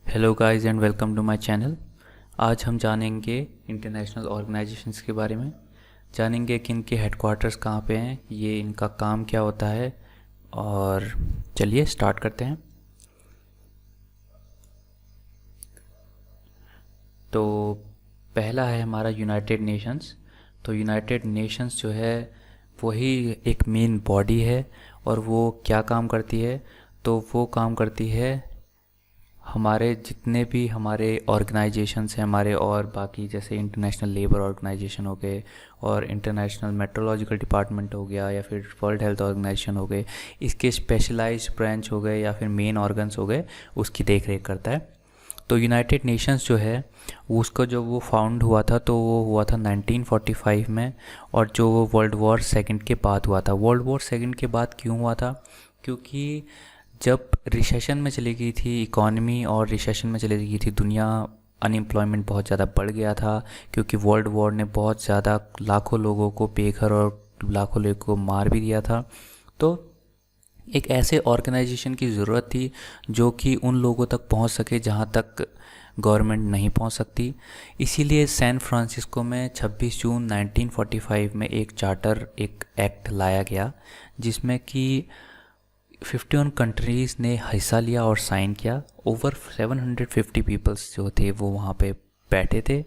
Hello guys and welcome to my channel. आज हम जानेंगे इंटरनेशनल ऑर्गेनाइजेशंस के बारे में। जानेंगे कि इनके हेडक्वार्टर्स कहाँ पे हैं, ये इनका काम क्या होता है। और चलिए स्टार्ट करते हैं। तो पहला है हमारा यूनाइटेड नेशंस। तो यूनाइटेड नेशंस जो है वही एक मेन बॉडी है। और वो क्या काम करती है? तो वो काम करती है हमारे जितने भी हमारे ऑर्गेनाइजेशंस हैं हमारे, और बाकी जैसे इंटरनेशनल लेबर ऑर्गेनाइजेशन हो गए और इंटरनेशनल मेट्रोलॉजिकल डिपार्टमेंट हो गया या फिर वर्ल्ड हेल्थ ऑर्गेनाइजेशन हो गए, इसके स्पेशलाइज्ड ब्रांच हो गए या फिर मेन ऑर्गन्स हो गए, उसकी देख रेख करता है। तो यूनाइटेड नेशंस जो है उसका जो वो फाउंड हुआ था तो वो हुआ था 1945 में। और जो वो वर्ल्ड वॉर सेकंड के बाद हुआ था। वर्ल्ड वॉर सेकंड के बाद क्यों हुआ था? क्योंकि जब रिसेशन में चली गई थी इकॉनमी और रिसेशन में चली गई थी दुनिया, अनएम्प्लॉयमेंट बहुत ज़्यादा बढ़ गया था क्योंकि वर्ल्ड वॉर ने बहुत ज़्यादा लाखों लोगों को बेघर और लाखों लोगों को मार भी दिया था। तो एक ऐसे ऑर्गेनाइजेशन की ज़रूरत थी जो कि उन लोगों तक पहुंच सके जहां तक गवर्नमेंट नहीं पहुंच सकती। इसीलिए सैन फ्रांसिस्को में 26 जून 1945 में एक चार्टर, एक एक्ट लाया गया जिसमें कि 51 कंट्रीज़ ने हिस्सा लिया और साइन किया। ओवर 750 पीपल्स जो थे वो वहाँ पे बैठे थे।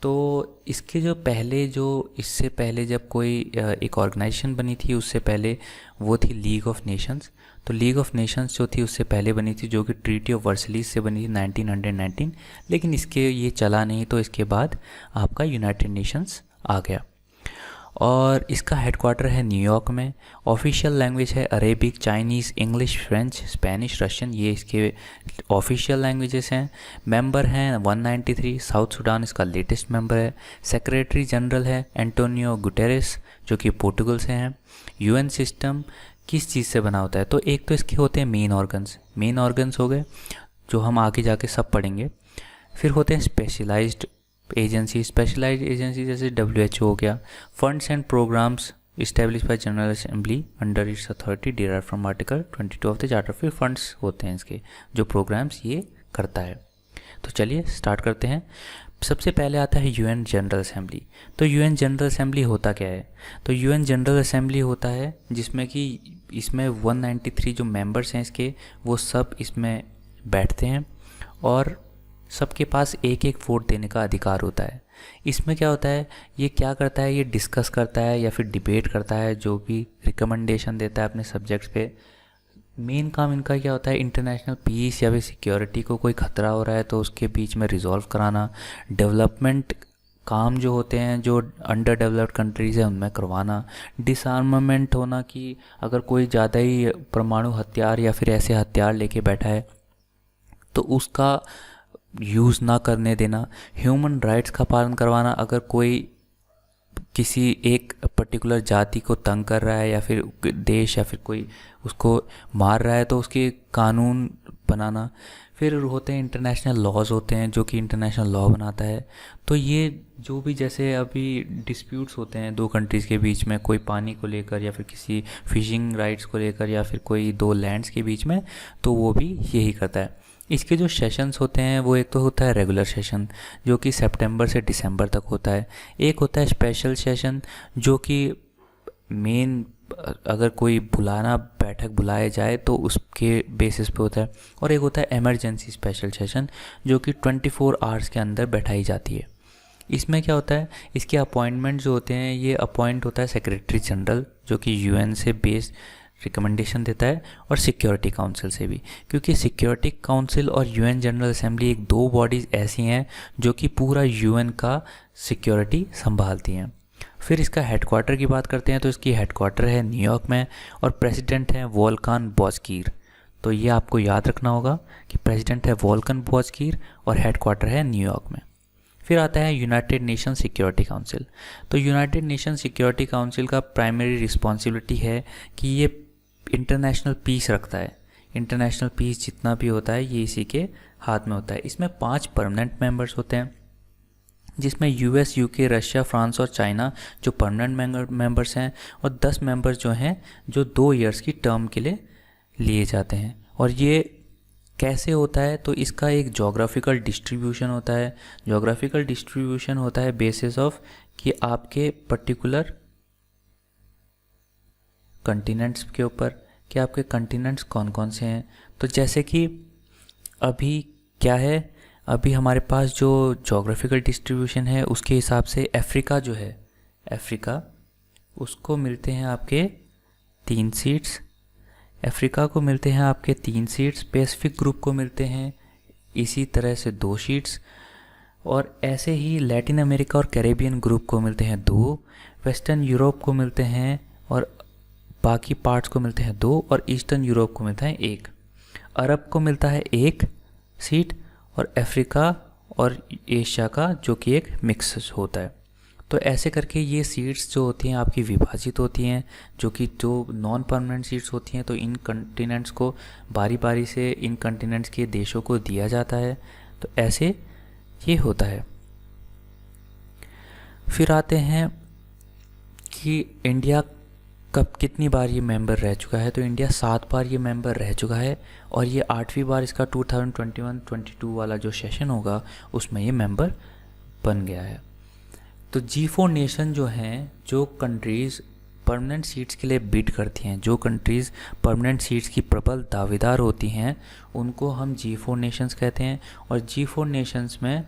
तो इसके जो पहले जो इससे पहले जब कोई एक ऑर्गेनाइजेशन बनी थी उससे पहले वो थी लीग ऑफ नेशंस। तो लीग ऑफ नेशंस जो थी उससे पहले बनी थी, जो कि ट्रीटी ऑफ वर्सलीज से बनी थी 1919। लेकिन इसके ये चला नहीं, तो इसके बाद आपका यूनाइटेड नेशंस आ गया और इसका हेडक्वार्टर है न्यूयॉर्क में। ऑफिशियल लैंग्वेज है Arabic, Chinese, English, French, Spanish, Russian, ये इसके ऑफिशियल लैंग्वेजेस हैं। मेंबर हैं 193, साउथ सूडान इसका लेटेस्ट मेंबर है। सेक्रेटरी जनरल है एंटोनियो गुटेरेस जो कि पोर्टुगल से हैं। यूएन सिस्टम किस चीज़ से बना होता है? तो एक तो इसके होते हैं मेन ऑर्गन्स हो गए जो हम आगे जाके सब पढ़ेंगे। फिर होते हैं स्पेशलाइज्ड एजेंसी जैसे WHO हो गया। Funds and programmes establish by General Assembly under its authority derive from article 22 of the charter. फिर फंड्स होते हैं इसके जो प्रोग्राम्स ये करता है। तो चलिए स्टार्ट करते हैं। सबसे पहले आता है यूएन जनरल असेंबली। तो यूएन जनरल असेंबली होता क्या है? तो यूएन जनरल असेंबली होता है जिसमें कि इसमें 193 जो मेंबर्स हैं इसके वो सब इसमें बैठते हैं और सबके पास एक एक वोट देने का अधिकार होता है। इसमें क्या होता है, ये क्या करता है, ये डिस्कस करता है या फिर डिबेट करता है, जो भी रिकमेंडेशन देता है अपने सब्जेक्ट्स पे। मेन काम इनका क्या होता है, इंटरनेशनल पीस या फिर सिक्योरिटी को कोई खतरा हो रहा है तो उसके बीच में रिजॉल्व कराना। डेवलपमेंट काम जो होते हैं जो अंडर डेवलप्ड कंट्रीज़ है उनमें करवाना। डिसआर्मामेंट होना कि अगर कोई ज़्यादा ही परमाणु हथियार या फिर ऐसे हथियार लेके बैठा है तो उसका यूज़ ना करने देना। ह्यूमन राइट्स का पालन करवाना, अगर कोई किसी एक पर्टिकुलर जाति को तंग कर रहा है या फिर देश या फिर कोई उसको मार रहा है तो उसके कानून बनाना। फिर होते हैं इंटरनेशनल लॉज होते हैं जो कि इंटरनेशनल लॉ बनाता है। तो ये जो भी जैसे अभी डिस्प्यूट्स होते हैं दो कंट्रीज़ के बीच में, कोई पानी को लेकर या फिर किसी फिशिंग राइट्स को लेकर या फिर कोई दो लैंड्स के बीच में, तो वो भी यही करता है। इसके जो सेशंस होते हैं वो एक तो होता है रेगुलर सेशन जो कि सितंबर से दिसंबर तक होता है। एक होता है स्पेशल सेशन जो कि मेन अगर कोई बैठक बुलाए जाए तो उसके बेसिस पे होता है। और एक होता है इमरजेंसी स्पेशल सेशन जो कि 24 आवर्स के अंदर बैठाई जाती है। इसमें क्या होता है, इसके अपॉइंटमेंट जो होते हैं ये अपॉइंट होता है सेक्रेटरी जनरल जो कि यूएन से बेस्ड रिकमेंडेशन देता है और सिक्योरिटी काउंसिल से भी, क्योंकि सिक्योरिटी काउंसिल और यूएन जनरल असेंबली एक दो बॉडीज़ ऐसी हैं जो कि पूरा यूएन का सिक्योरिटी संभालती हैं। फिर इसका हेडक्वार्टर की बात करते हैं तो इसकी हेडक्वार्टर है न्यूयॉर्क में और प्रेसिडेंट है वोल्कान बॉजकीर। तो ये आपको याद रखना होगा कि प्रेसिडेंट है वोल्कान बॉजकीर और हेडक्वार्टर है न्यूयॉर्क में। फिर आता है यूनाइटेड नेशन सिक्योरिटी काउंसिल। तो यूनाइटेड नेशन सिक्योरिटी काउंसिल का प्राइमरी रिस्पॉन्सिबिलिटी है कि ये इंटरनेशनल पीस रखता है। इंटरनेशनल पीस जितना भी होता है ये इसी के हाथ में होता है। इसमें 5 परमानेंट मेंबर्स होते हैं जिसमें यूएस, यूके, रशिया, फ्रांस और चाइना जो परमानेंट मेंबर्स हैं और 10 मेंबर्स जो हैं जो 2 इयर्स की टर्म के लिए लिए जाते हैं। और ये कैसे होता है, तो इसका एक जोग्राफिकल डिस्ट्रीब्यूशन होता है। जोग्राफिकल डिस्ट्रीब्यूशन होता है बेसिस ऑफ कि आपके पर्टिकुलर कंटिनेंट्स के ऊपर, कि आपके कंटिनेंट्स कौन कौन से हैं। तो जैसे कि अभी क्या है, अभी हमारे पास जो जोग्राफिकल डिस्ट्रीब्यूशन है उसके हिसाब से अफ्रीका जो है, अफ्रीका उसको मिलते हैं आपके 3 सीट्स, अफ्रीका को मिलते हैं आपके 3 सीट्स, पैसिफिक ग्रुप को मिलते हैं इसी तरह से 2 सीट्स, और ऐसे ही लैटिन अमेरिका और कैरेबियन ग्रुप को मिलते हैं 2, वेस्टर्न यूरोप को मिलते हैं और बाकी पार्ट्स को मिलते हैं 2, और ईस्टर्न यूरोप को मिलता है 1, अरब को मिलता है 1 सीट, और अफ्रीका और एशिया का जो कि एक मिक्स होता है। तो ऐसे करके ये सीट्स जो होती हैं आपकी विभाजित होती हैं, जो कि जो नॉन परमानेंट सीट्स होती हैं, तो इन कंटिनेंट्स को बारी बारी से इन कंटिनेंट्स के देशों को दिया जाता है। तो ऐसे ये होता है। फिर आते हैं कि इंडिया कब कितनी बार ये मेंबर रह चुका है। तो इंडिया 7 बार ये मेंबर रह चुका है, और ये 8वीं बार इसका 2021-22 वाला जो सेशन होगा उसमें ये मेंबर बन गया है। तो G4 नेशन जो हैं, जो कंट्रीज़ परमानेंट सीट्स के लिए बिड करती हैं, जो कंट्रीज़ परमानेंट सीट्स की प्रबल दावेदार होती हैं, उनको हम G4 नेशंस कहते हैं। और G4 नेशंस में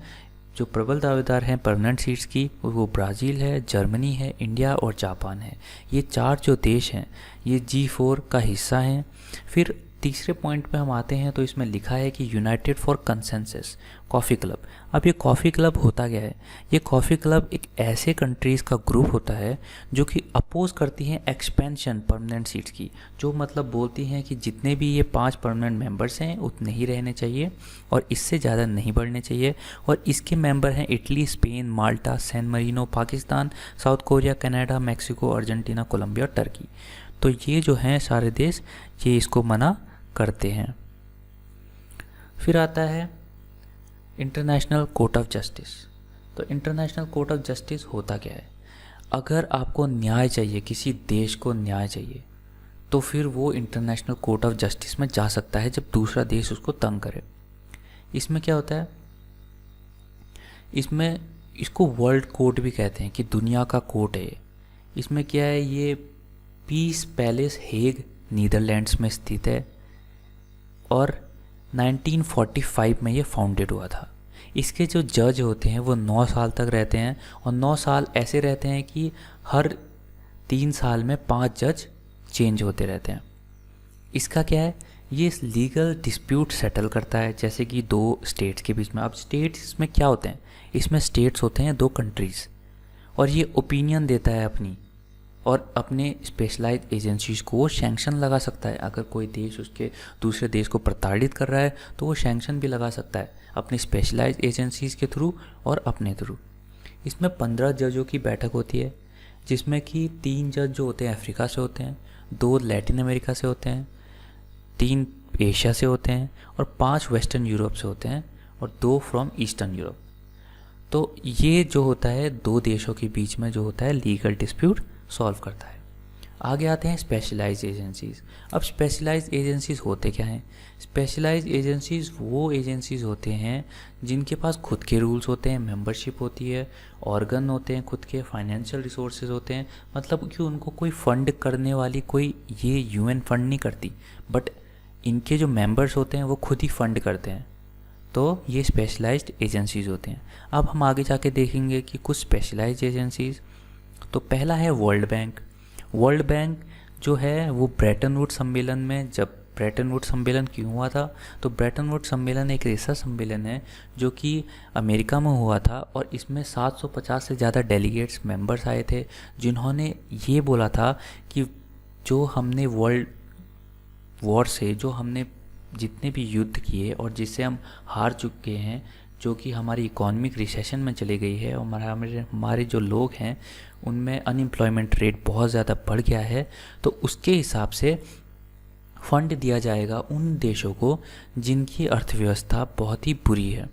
जो प्रबल दावेदार हैं परमानेंट सीट्स की, वो ब्राज़ील है, जर्मनी है, इंडिया और जापान है। ये 4 जो देश हैं ये G4 का हिस्सा हैं। फिर तीसरे पॉइंट पे हम आते हैं, तो इसमें लिखा है कि United for consensus coffee club. अब ये कॉफ़ी क्लब होता क्या है? ये कॉफ़ी क्लब एक ऐसे कंट्रीज़ का ग्रुप होता है जो कि अपोज करती हैं एक्सपेंशन परमानेंट सीट्स की, जो मतलब बोलती हैं कि जितने भी ये 5 परमानेंट मेंबर्स हैं उतने ही रहने चाहिए और इससे ज़्यादा नहीं बढ़ने चाहिए। और इसके मेंबर हैं Italy, Spain, Malta, San Marino, Pakistan, South Korea, Canada, Mexico, Argentina, Colombia और टर्की। तो ये जो हैं सारे देश ये इसको मना करते हैं। फिर आता है इंटरनेशनल कोर्ट ऑफ जस्टिस। तो इंटरनेशनल कोर्ट ऑफ जस्टिस होता क्या है? अगर आपको न्याय चाहिए, किसी देश को न्याय चाहिए, तो फिर वो इंटरनेशनल कोर्ट ऑफ जस्टिस में जा सकता है जब दूसरा देश उसको तंग करे। इसमें क्या होता है, इसमें इसको वर्ल्ड कोर्ट भी कहते हैं कि दुनिया का कोर्ट है। इसमें क्या है, ये पीस पैलेस हेग नीदरलैंड्स में स्थित है और 1945 में ये फाउंडेड हुआ था। इसके जो जज होते हैं वो 9 साल तक रहते हैं, और 9 साल ऐसे रहते हैं कि हर 3 साल में 5 जज चेंज होते रहते हैं। इसका क्या है, ये लीगल डिस्प्यूट सेटल करता है, जैसे कि 2 स्टेट्स के बीच में। अब स्टेट्स इसमें क्या होते हैं, इसमें स्टेट्स होते हैं 2 कंट्रीज़, और ये ओपिनियन देता है अपनी, और अपने स्पेशलाइज्ड एजेंसीज को वो सैंक्शन लगा सकता है। अगर कोई देश उसके दूसरे देश को प्रताड़ित कर रहा है तो वो सैंक्शन भी लगा सकता है अपनी स्पेशलाइज्ड एजेंसीज के थ्रू और अपने थ्रू। इसमें 15 जजों की बैठक होती है, जिसमें कि 3 जज जो होते हैं अफ्रीका से होते हैं, 2 लैटिन अमेरिका से होते हैं, 3 एशिया से होते हैं और 5 वेस्टर्न यूरोप से होते हैं और 2 फ्रॉम ईस्टर्न यूरोप। तो ये जो होता है 2 देशों के बीच में जो होता है लीगल डिस्प्यूट सॉल्व करता है। आगे आते हैं स्पेशलाइज्ड एजेंसीज़। अब स्पेशलाइज्ड एजेंसीज़ होते क्या हैं? स्पेशलाइज्ड एजेंसीज़ वो एजेंसीज़ होते हैं जिनके पास खुद के रूल्स होते हैं, मेंबरशिप होती है, ऑर्गन होते हैं खुद के, फाइनेंशियल रिसोर्सेज होते हैं। मतलब कि उनको कोई फंड करने वाली कोई ये यूएन फंड नहीं करती, बट इनके जो मेंबर्स होते हैं वो खुद ही फंड करते हैं। तो ये स्पेशलाइज्ड एजेंसीज़ होते हैं। अब हम आगे जाके देखेंगे कि कुछ स्पेशलाइज्ड एजेंसीज़। तो पहला है वर्ल्ड बैंक। वर्ल्ड बैंक जो है वो ब्रेटन वुड सम्मेलन में, जब ब्रेटन वुड सम्मेलन क्यों हुआ था, तो ब्रेटन वुड सम्मेलन एक ऐसा सम्मेलन है जो कि अमेरिका में हुआ था, और इसमें 750 से ज़्यादा डेलीगेट्स मेंबर्स आए थे, जिन्होंने ये बोला था कि जो हमने वर्ल्ड वॉर से, जो हमने जितने भी युद्ध किए और जिससे हम हार चुके हैं, जो कि हमारी इकोनॉमिक रिसेशन में चली गई है और हमारे जो लोग हैं उनमें अनएम्प्लॉयमेंट रेट बहुत ज़्यादा बढ़ गया है, तो उसके हिसाब से फंड दिया जाएगा उन देशों को जिनकी अर्थव्यवस्था बहुत ही बुरी है।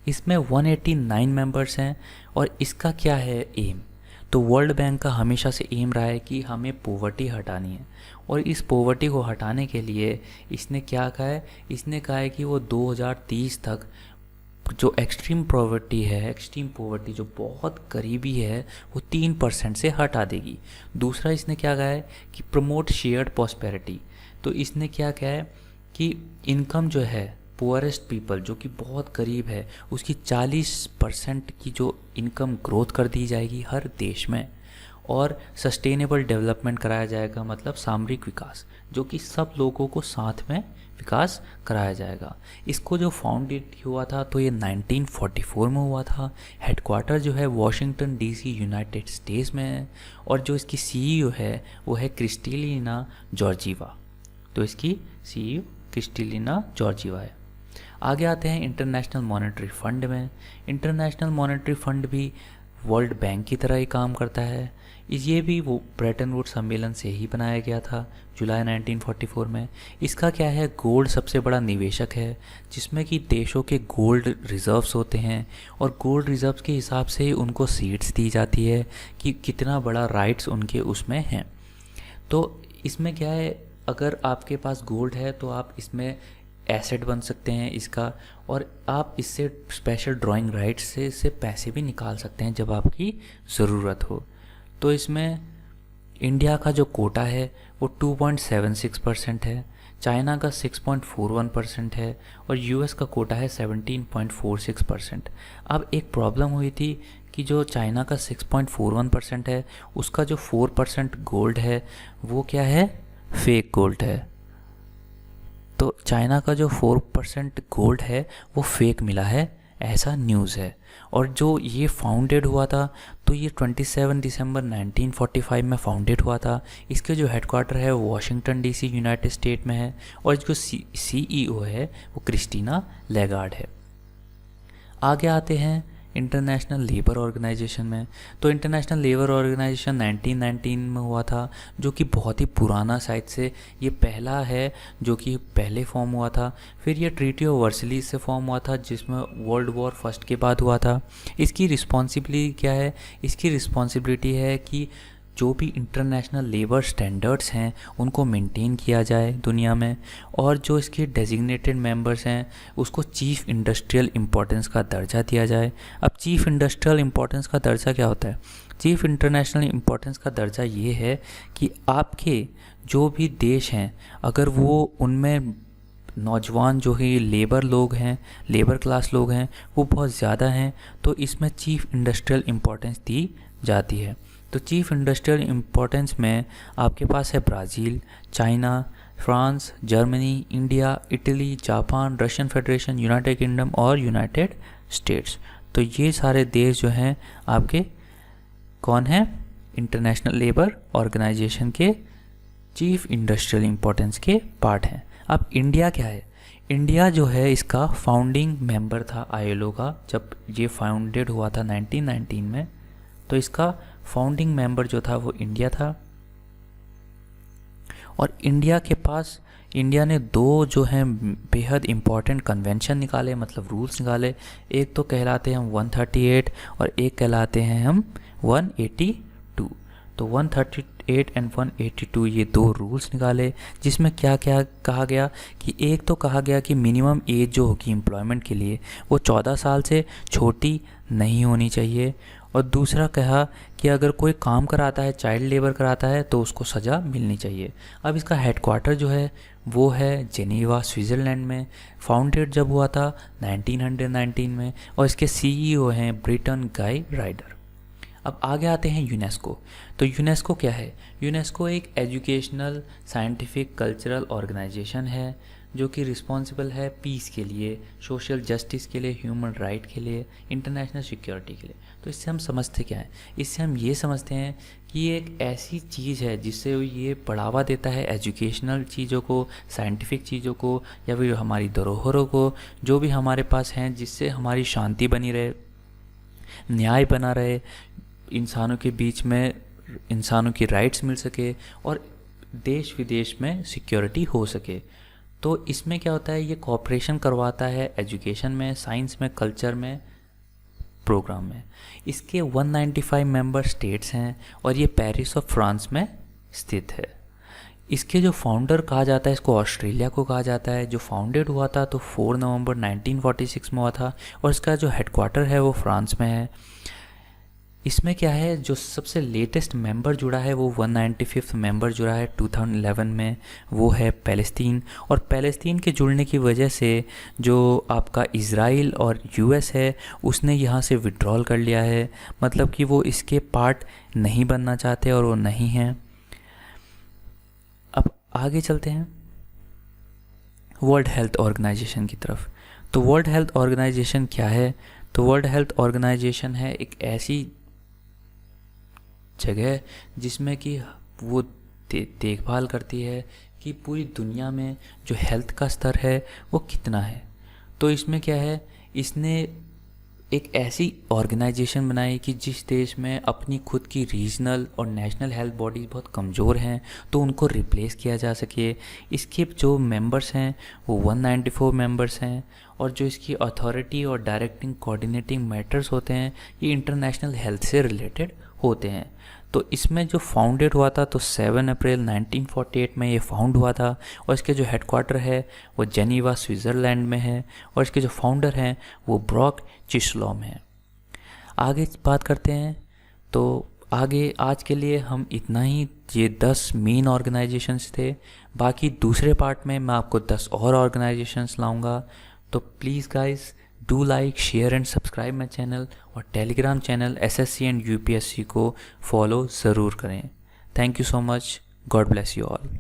इसमें 189 मेंबर्स हैं, और इसका क्या है एम, तो वर्ल्ड बैंक का हमेशा से एम रहा है कि हमें पॉवर्टी हटानी है, और इस पॉवर्टी को हटाने के लिए इसने क्या कहा है, इसने कहा है कि वो 2030 तक जो एक्सट्रीम पॉवर्टी जो बहुत करीबी है वो 3% से हटा देगी। दूसरा इसने क्या कहा है कि प्रमोट शेयर्ड प्रॉस्पेरिटी। तो इसने क्या कहा है कि इनकम जो है पुअरेस्ट पीपल जो कि बहुत गरीब है उसकी 40% की जो इनकम ग्रोथ कर दी जाएगी हर देश में, और सस्टेनेबल डेवलपमेंट कराया जाएगा, मतलब सामरिक विकास, जो कि सब लोगों को साथ में विकास कराया जाएगा। इसको जो फाउंडेड हुआ था तो ये 1944 में हुआ था। हेडक्वार्टर जो है वॉशिंगटन डीसी यूनाइटेड स्टेट्स में है, और जो इसकी सीईओ है वो है क्रिस्टलिना जॉर्जीवा। तो इसकी सीईओ क्रिस्टलिना जॉर्जीवा है। आगे आते हैं इंटरनेशनल मॉनेटरी फंड में। इंटरनेशनल मॉनेटरी फंड भी वर्ल्ड बैंक की तरह ही काम करता है। ये भी वो ब्रेटन वुड्स सम्मेलन से ही बनाया गया था जुलाई 1944 में। इसका क्या है, गोल्ड सबसे बड़ा निवेशक है, जिसमें कि देशों के गोल्ड रिजर्व्स होते हैं, और गोल्ड रिजर्व्स के हिसाब से उनको सीट्स दी जाती है कि कितना बड़ा राइट्स उनके उसमें हैं। तो इसमें क्या है, अगर आपके पास गोल्ड है तो आप इसमें एसेट बन सकते हैं इसका, और आप इससे स्पेशल ड्राइंग राइट्स से इससे पैसे भी निकाल सकते हैं जब आपकी ज़रूरत हो। तो इसमें इंडिया का जो कोटा है वो 2.76% है, चाइना का 6.41% है, और यूएस का कोटा है 17.46%। अब एक प्रॉब्लम हुई थी कि जो चाइना का 6.41% है उसका जो 4% गोल्ड है वो क्या है, फेक गोल्ड है। तो चाइना का जो 4% गोल्ड है वो फेक मिला है, ऐसा न्यूज़ है। और जो ये फाउंडेड हुआ था तो ये 27 दिसंबर 1945 में फाउंडेड हुआ था। इसके जो हेडक्वार्टर है वो वॉशिंगटन डीसी यूनाइटेड स्टेट में है, और जो सीईओ है वो क्रिस्टीना लेगार्ड है। आगे आते हैं इंटरनेशनल लेबर ऑर्गेनाइजेशन में। तो इंटरनेशनल लेबर ऑर्गेनाइजेशन 1919 में हुआ था, जो कि बहुत ही पुराना शायद से ये पहला है जो कि पहले फॉर्म हुआ था। फिर ये ट्रीटी ऑफ वर्सली से फॉर्म हुआ था, जिसमें वर्ल्ड वॉर फर्स्ट के बाद हुआ था। इसकी रिस्पॉन्सिबिलिटी क्या है, इसकी रिस्पॉन्सिबिलिटी है कि जो भी इंटरनेशनल लेबर स्टैंडर्ड्स हैं उनको मेंटेन किया जाए दुनिया में, और जो इसके डेजिग्नेटेड मेंबर्स हैं उसको चीफ़ इंडस्ट्रियल इम्पोर्टेंस का दर्जा दिया जाए। अब चीफ़ इंडस्ट्रियल इम्पोर्टेंस का दर्जा क्या होता है, चीफ़ इंटरनेशनल इम्पोर्टेंस का दर्जा ये है कि आपके जो भी देश हैं अगर वो उनमें नौजवान जो ही लेबर लोग हैं, लेबर क्लास लोग हैं वो बहुत ज़्यादा हैं, तो इसमें चीफ़ इंडस्ट्रियल इम्पोर्टेंस दी जाती है। तो चीफ़ इंडस्ट्रियल इम्पोर्टेंस में आपके पास है Brazil, China, France, Germany, India, Italy, Japan, Russian federation, United kingdom और यूनाइटेड स्टेट्स। तो ये सारे देश जो हैं आपके कौन हैं, इंटरनेशनल लेबर ऑर्गेनाइजेशन के चीफ़ इंडस्ट्रियल इम्पोर्टेंस के पार्ट हैं। अब इंडिया क्या है, इंडिया जो है इसका फाउंडिंग मेंबर था आईएलओ का, जब ये फाउंडेड हुआ था 1919 में, तो इसका फाउंडिंग मेंबर जो था वो इंडिया था। और इंडिया ने दो जो हैं बेहद इम्पॉर्टेंट कन्वेंशन निकाले, मतलब रूल्स निकाले। एक तो कहलाते हैं हम 138 और एक कहलाते हैं हम 182। तो 138 एंड 182 ये दो रूल्स निकाले, जिसमें क्या क्या कहा गया कि एक तो कहा गया कि मिनिमम एज जो होगी एम्प्लॉयमेंट के लिए वो 14 साल से छोटी नहीं होनी चाहिए, और दूसरा कहा कि अगर कोई काम कराता है, चाइल्ड लेबर कराता है, तो उसको सज़ा मिलनी चाहिए। अब इसका हेडक्वार्टर जो है वो है जेनीवा, स्विट्ज़रलैंड में। फाउंडेड जब हुआ था 1919 में, और इसके सीईओ हैं ब्रिटन गाई राइडर। अब आगे आते हैं यूनेस्को। तो यूनेस्को क्या है, यूनेस्को एक एजुकेशनल, साइंटिफिक, कल्चरल ऑर्गेनाइजेशन है जो कि रिस्पॉन्सिबल है पीस के लिए, सोशल जस्टिस के लिए, ह्यूमन राइट के लिए, इंटरनेशनल सिक्योरिटी के लिए। तो इससे हम समझते क्या हैं, इससे हम ये समझते हैं कि ये एक ऐसी चीज़ है जिससे ये बढ़ावा देता है एजुकेशनल चीज़ों को, साइंटिफिक चीज़ों को, या फिर हमारी धरोहरों को जो भी हमारे पास हैं, जिससे हमारी शांति बनी रहे, न्याय बना रहे, इंसानों के बीच में इंसानों की राइट्स मिल सके, और देश विदेश में सिक्योरिटी हो सके। तो इसमें क्या होता है, ये कोऑपरेशन करवाता है एजुकेशन में, साइंस में, कल्चर में, प्रोग्राम में। इसके 195 मेंबर स्टेट्स हैं और ये पेरिस और फ्रांस में स्थित है। इसके जो फाउंडर कहा जाता है, इसको ऑस्ट्रेलिया को कहा जाता है। जो फाउंडेड हुआ था तो 4 नवंबर 1946 में हुआ था और इसका जो हेडक्वार्टर है वो फ्रांस में है। इसमें क्या है, जो सबसे लेटेस्ट मेंबर जुड़ा है वो 195th मेंबर जुड़ा है 2011 में, वो है पैलेस्तीन। और पैलेस्तीन के जुड़ने की वजह से जो आपका इज़राइल और यूएस है उसने यहाँ से विड्रॉल कर लिया है, मतलब कि वो इसके पार्ट नहीं बनना चाहते और वो नहीं हैं। अब आगे चलते हैं वर्ल्ड हेल्थ ऑर्गेनाइजेशन की तरफ। तो वर्ल्ड हेल्थ ऑर्गेनाइजेशन क्या है? तो वर्ल्ड हेल्थ ऑर्गेनाइजेशन है एक ऐसी जगह जिसमें कि वो देखभाल करती है कि पूरी दुनिया में जो हेल्थ का स्तर है वो कितना है। तो इसमें क्या है, इसने एक ऐसी ऑर्गेनाइजेशन बनाई कि जिस देश में अपनी खुद की रीजनल और नेशनल हेल्थ बॉडीज़ बहुत कमज़ोर हैं तो उनको रिप्लेस किया जा सके। इसके जो मेंबर्स हैं वो 194 मेंबर्स हैं और जो इसकी अथॉरिटी और डायरेक्टिंग कोऑर्डिनेटिंग मैटर्स होते हैं ये इंटरनेशनल हेल्थ से रिलेटेड होते हैं। तो इसमें जो फाउंडेड हुआ था तो 7 अप्रैल 1948 में ये फाउंड हुआ था और इसके जो हेडक्वार्टर है वो जेनीवा स्विट्ज़रलैंड में है और इसके जो फाउंडर हैं वो ब्रॉक चिस्लॉम हैं। आगे बात करते हैं। तो आगे आज के लिए हम इतना ही, ये 10 मेन ऑर्गेनाइजेशंस थे। बाकी दूसरे पार्ट में मैं आपको 10 और ऑर्गेनाइजेशंस लाऊंगा। तो please guys do like, share and subscribe my channel और Telegram channel SSC and UPSC को फॉलो ज़रूर करें। Thank you so much. God bless you all.